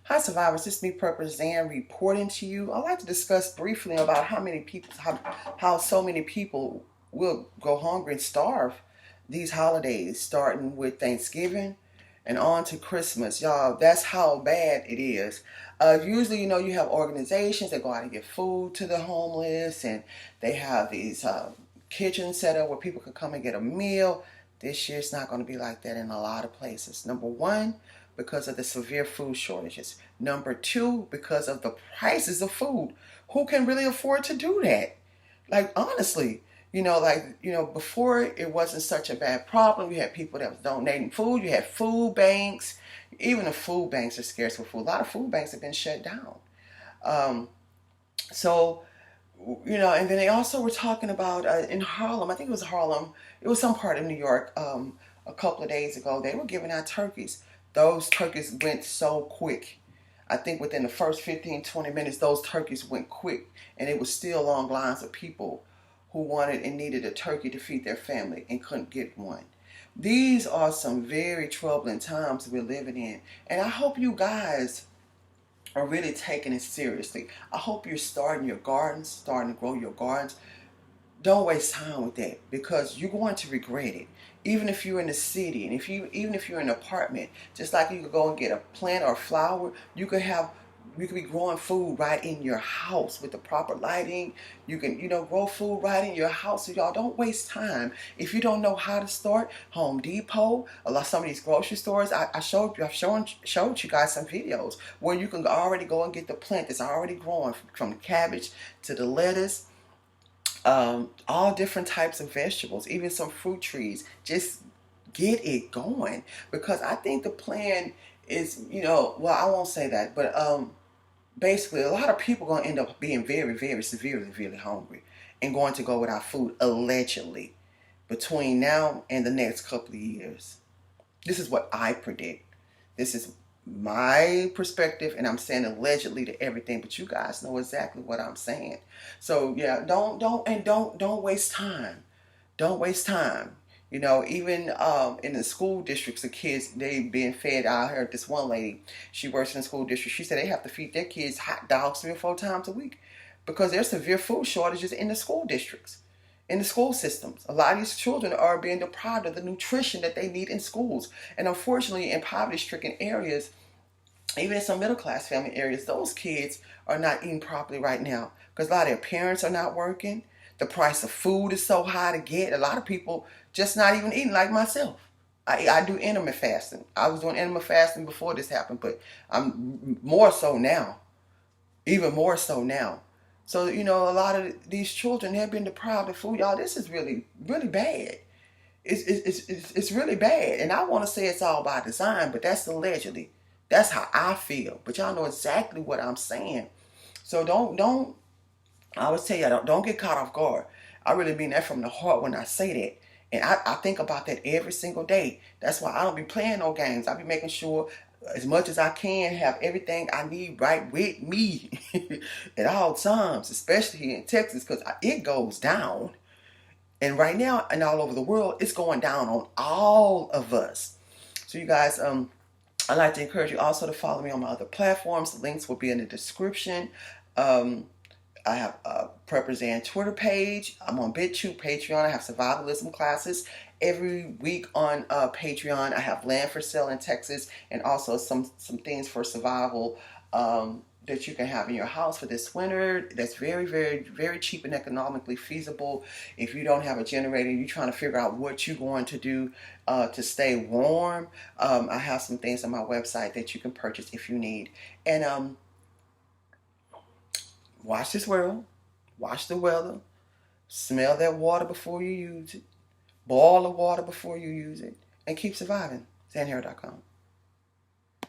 Hi survivors, this is me Purple Zan reporting to you. I'd like to discuss briefly about how so many people will go hungry and starve these holidays, starting with Thanksgiving and on to Christmas. Y'all, that's how bad it is. Usually, you have organizations that go out and get food to the homeless, and they have these kitchens set up where people can come and get a meal. This year it's not going to be like that in a lot of places. Number one, because of the severe food shortages. Number two, because of the prices of food. Who can really afford to do that? Like, honestly, before it wasn't such a bad problem. You had people that was donating food. You had food banks. Even the food banks are scarce for food. A lot of food banks have been shut down. Um, so, and then they also were talking about in Harlem, I think it was Harlem, it was some part of New York, a couple of days ago, they were giving out turkeys. Those turkeys went so quick. I think within the first 15, 20 minutes, those turkeys went quick. And it was still long lines of people who wanted and needed a turkey to feed their family and couldn't get one. These are some very troubling times we're living in. And I hope you guys are really taking it seriously. I hope you're starting your gardens, starting to grow your gardens. Don't waste time with that, because you're going to regret it. Even if you're in the city, and even if you're in an apartment, just like you could go and get a plant or a flower, you could be growing food right in your house with the proper lighting. You can, grow food right in your house. So y'all don't waste time. If you don't know how to start, Home Depot, some of these grocery stores, I've showed you guys some videos where you can already go and get the plant that's already growing, from the cabbage to the lettuce. All different types of vegetables, even some fruit trees. Just get it going, because I think the plan is, well, I won't say that, but basically a lot of people are going to end up being very, very severely, really hungry and going to go without food, allegedly, between now and the next couple of years. This is what I predict. This is my perspective, and I'm saying allegedly to everything, but you guys know exactly what I'm saying. So yeah, don't waste time. Don't waste time. Even in the school districts, the kids, they being fed. I heard this one lady, she works in the school district. She said they have to feed their kids hot dogs 3 or 4 times a week because there's severe food shortages in the school districts, in the school systems. A lot of these children are being deprived of the nutrition that they need in schools. And unfortunately, in poverty-stricken areas, even in some middle-class family areas, those kids are not eating properly right now because a lot of their parents are not working. The price of food is so high to get. A lot of people just not even eating, like myself. I do intermittent fasting. I was doing intermittent fasting before this happened, but I'm more so now. Even more so now. So, a lot of these children have been deprived of food. Y'all, this is really, really bad. It's really bad. And I want to say it's all by design, but that's allegedly. That's how I feel. But y'all know exactly what I'm saying. So don't I always tell you, don't get caught off guard. I really mean that from the heart when I say that. And I think about that every single day. That's why I don't be playing no games. I be making sure as much as I can have everything I need right with me at all times, especially here in Texas, because it goes down. And right now, and all over the world, it's going down on all of us. So you guys, I'd like to encourage you also to follow me on my other platforms. The links will be in the description. I have a Purple Zan Twitter page. I'm on BitChute, Patreon. I have survivalism classes every week on Patreon. I have land for sale in Texas, and also some things for survival that you can have in your house for this winter. That's very, very, very cheap and economically feasible. If you don't have a generator, you're trying to figure out what you're going to do to stay warm. I have some things on my website that you can purchase if you need. And watch this world, watch the weather, smell that water before you use it, boil the water before you use it, and keep surviving. ZanHair.com.